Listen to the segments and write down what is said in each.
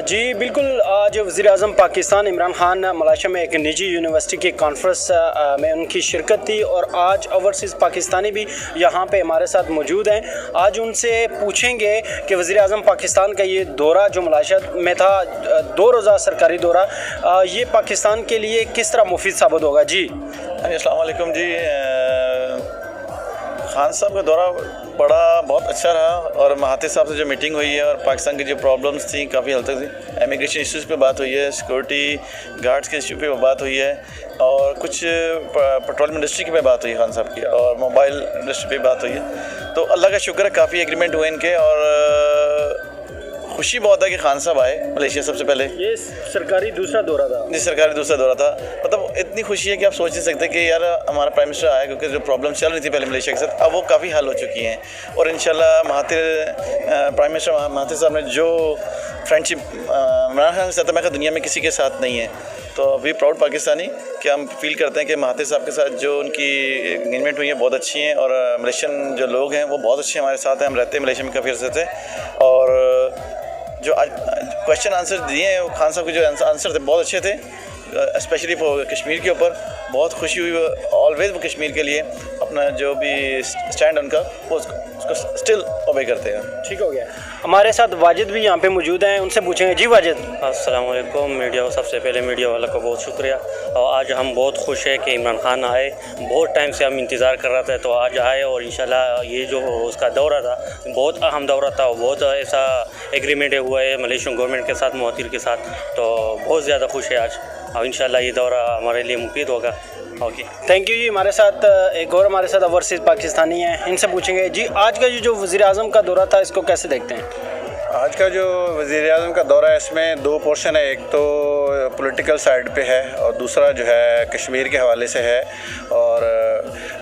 جی بالکل، آج وزیر اعظم پاکستان عمران خان ملائیشیا میں ایک نجی یونیورسٹی کی کانفرنس میں ان کی شرکت تھی، اور آج اوورسیز پاکستانی بھی یہاں پہ ہمارے ساتھ موجود ہیں۔ آج ان سے پوچھیں گے کہ وزیر اعظم پاکستان کا یہ دورہ جو ملائیشیا میں تھا، 2 روزہ سرکاری دورہ، یہ پاکستان کے لیے کس طرح مفید ثابت ہوگا؟ جی السلام علیکم۔ جی خان صاحب کا دورہ بہت اچھا رہا، اور مہاتیر صاحب سے جو میٹنگ ہوئی ہے اور پاکستان کی جو پرابلمس تھیں کافی حد تک تھی، امیگریشن ایشوز پہ بات ہوئی ہے، سیکورٹی گارڈز کے ایشو پہ بات ہوئی ہے، اور کچھ پیٹرولیم انڈسٹری کی پہ بات ہوئی خان صاحب کی، اور موبائل انڈسٹری پہ بات ہوئی ہے۔ تو اللہ کا شکر ہے کافی ایگریمنٹ ہوئے ان کے، اور خوشی بہت ہے کہ خان صاحب آئے ملیشیا سب سے پہلے۔ یہ سرکاری دوسرا دورہ تھا؟ جی سرکاری دوسرا دورہ تھا۔ مطلب اتنی خوشی ہے کہ آپ سوچ نہیں سکتے کہ یار ہمارا پرائم منسٹر آیا، کیونکہ جو پرابلم چل رہی تھی پہلے ملیشیا کے ساتھ اب وہ کافی حل ہو چکی ہیں، اور انشاءاللہ پرائم منسٹر مہاتیر صاحب نے جو فرینڈشپ عمران خان کے ساتھ میں دنیا میں کسی کے ساتھ نہیں ہے، تو وی پراؤڈ پاکستانی کہ ہم فیل کرتے ہیں کہ مہاتیر صاحب کے ساتھ جو ان کی انگیجمنٹ ہوئی ہے بہت اچھی ہیں، اور ملیشین جو لوگ ہیں وہ بہت اچھے ہمارے ساتھ ہیں، ہم رہتے ہیں ملیشیا میں کافی عرصے سے، اور جو آج کویشچن آنسر دیے ہیں خان صاحب کے جو آنسر تھے بہت اچھے تھے، اسپیشلی کشمیر کے اوپر بہت خوشی ہوئی۔ آلویز وہ کشمیر کے لیے اپنا جو بھی اسٹینڈ ان کا وہ اس کو اسٹل اوبے کرتے ہیں۔ ٹھیک ہو گیا۔ ہمارے ساتھ واجد بھی یہاں پہ موجود ہیں، ان سے پوچھیں گے۔ جی واجد۔ السلام علیکم میڈیا کو، سب سے پہلے میڈیا والا کا بہت شکریہ، اور آج ہم بہت خوش ہیں کہ عمران خان آئے، بہت ٹائم سے ہم انتظار کر رہے تھے تو آج آئے، اور انشاءاللہ یہ جو اس کا دورہ تھا بہت اہم دورہ تھا، بہت ایسا ایگریمنٹ ہوا ہے ملیشین گورنمنٹ کے ساتھ، مہاتیر کے ساتھ، تو بہت زیادہ خوش ہے آج، اور انشاءاللہ یہ دورہ ہمارے لیے مفید ہوگا۔ اوکے تھینک یو جی۔ ہمارے ساتھ ایک اور ہمارے ساتھ اوورسیز پاکستانی ہیں، ان سے پوچھیں گے۔ جی آج کا جو وزیر اعظم کا دورہ تھا اس کو کیسے دیکھتے ہیں؟ آج کا جو وزیر اعظم کا دورہ ہے اس میں 2 پورشن ہے، ایک تو پولیٹیکل سائیڈ پہ ہے اور دوسرا جو ہے کشمیر کے حوالے سے ہے، اور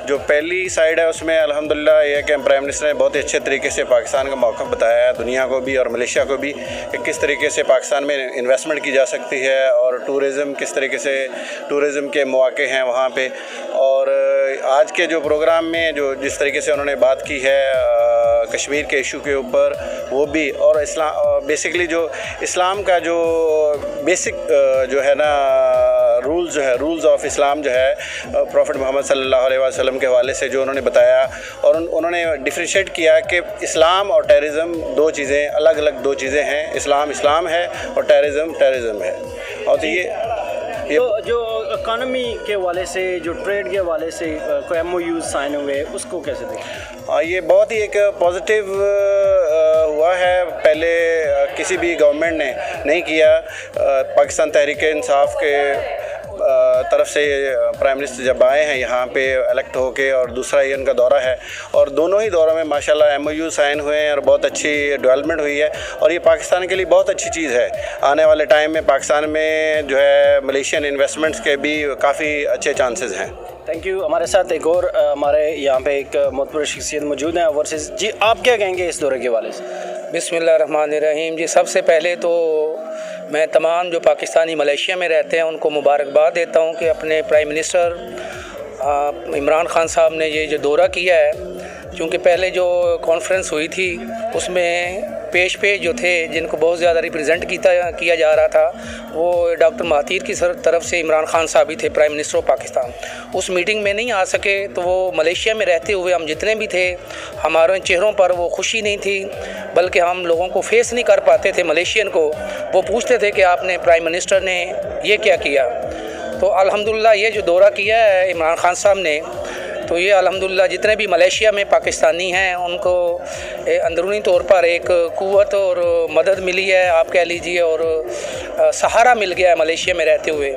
جو پہلی سائیڈ ہے اس میں الحمدللہ یہ ہے کہ پرائم منسٹر نے بہت ہی اچھے طریقے سے پاکستان کا موقف بتایا ہے دنیا کو بھی اور ملیشیا کو بھی، کہ کس طریقے سے پاکستان میں انویسٹمنٹ کی جا سکتی ہے، اور ٹورزم کس طریقے سے ٹورزم کے مواقع ہیں وہاں پہ، اور آج کے جو پروگرام میں جو جس طریقے سے انہوں نے بات کی ہے کشمیر کے ایشو کے اوپر وہ بھی، اور اسلام بیسکلی جو اسلام کا جو بیسک جو ہے نا رولز آف اسلام جو ہے پروفٹ محمد صلی اللہ علیہ وسلم کے حوالے سے جو انہوں نے بتایا، اور انہوں نے ڈفرینشیٹ کیا کہ اسلام اور ٹیررزم 2 چیزیں الگ الگ 2 چیزیں ہیں، اسلام ہے اور ٹیررزم ہے، اور جو اکانومی کے حوالے سے، جو ٹریڈ کے حوالے سے کوئی MOU سائن ہوئے اس کو کیسے دیکھیں؟ یہ بہت ہی ایک پازیٹیو ہوا ہے، پہلے کسی بھی گورنمنٹ نے نہیں کیا۔ پاکستان تحریک انصاف کے طرف سے پرائم منسٹر جب آئے ہیں یہاں پہ الیکٹ ہو کے، اور دوسرا یہ ان کا دورہ ہے، اور دونوں ہی دوروں میں ماشاءاللہ MOU سائن ہوئے ہیں اور بہت اچھی ڈیولپمنٹ ہوئی ہے، اور یہ پاکستان کے لیے بہت اچھی چیز ہے۔ آنے والے ٹائم میں پاکستان میں جو ہے ملیشین انویسٹمنٹس کے بھی کافی اچھے چانسز ہیں۔ Thank you. ہمارے ساتھ ایک اور ہمارے یہاں پہ ایک معتبر شخصیت موجود ہیں اوورسیز۔ جی آپ کیا کہیں گے اس دورے کے حوالے سے؟ بسم اللہ الرحمن الرحیم۔ جی سب سے پہلے تو میں تمام جو پاکستانی ملیشیا میں رہتے ہیں ان کو مبارکباد دیتا ہوں کہ اپنے پرائم منسٹر عمران خان صاحب نے یہ جو دورہ کیا ہے، چونکہ پہلے جو کانفرنس ہوئی تھی اس میں پیش جو تھے جن کو بہت زیادہ ریپرزینٹ کیا جا رہا تھا وہ ڈاکٹر مہاتیر کی طرف سے عمران خان صاحب ہی تھے، پرائم منسٹر آف پاکستان۔ اس میٹنگ میں نہیں آ سکے تو وہ ملیشیا میں رہتے ہوئے ہم جتنے بھی تھے ہمارے چہروں پر وہ خوشی نہیں تھی، بلکہ ہم لوگوں کو فیس نہیں کر پاتے تھے ملیشین کو، وہ پوچھتے تھے کہ آپ نے پرائم منسٹر نے یہ کیا کیا۔ تو الحمدللہ یہ جو دورہ کیا ہے عمران خان صاحب نے، تو یہ الحمدللہ جتنے بھی ملیشیا میں پاکستانی ہیں ان کو اندرونی طور پر ایک قوت اور مدد ملی ہے، آپ کہہ لیجئے، اور سہارا مل گیا ہے ملیشیا میں رہتے ہوئے۔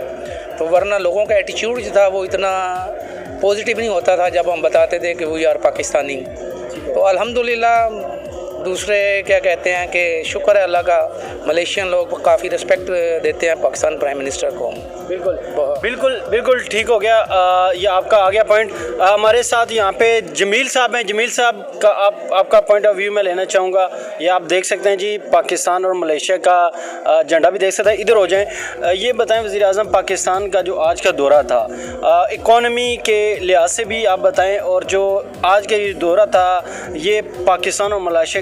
تو ورنہ لوگوں کا ایٹیچیوڈ جو تھا وہ اتنا پازیٹیو نہیں ہوتا تھا جب ہم بتاتے تھے کہ وی آر پاکستانی۔ تو الحمدللہ دوسرے کیا کہتے ہیں کہ شکر ہے اللہ کا، ملیشین لوگ کافی رسپیکٹ دیتے ہیں پاکستان پرائم منسٹر کو۔ بالکل ٹھیک ہو گیا۔ یہ آپ کا آ گیا پوائنٹ۔ ہمارے ساتھ یہاں پہ جمیل صاحب ہیں۔ جمیل صاحب کا آپ کا پوائنٹ آف ویو میں لینا چاہوں گا۔ یہ آپ دیکھ سکتے ہیں جی پاکستان اور ملیشیا کا جھنڈا بھی دیکھ سکتے ہیں، ادھر ہو جائیں۔ یہ بتائیں وزیر اعظم پاکستان کا جو آج کا دورہ تھا اکانومی کے لحاظ سے بھی آپ بتائیں، اور جو آج کا یہ دورہ تھا یہ پاکستان اور ملیشیا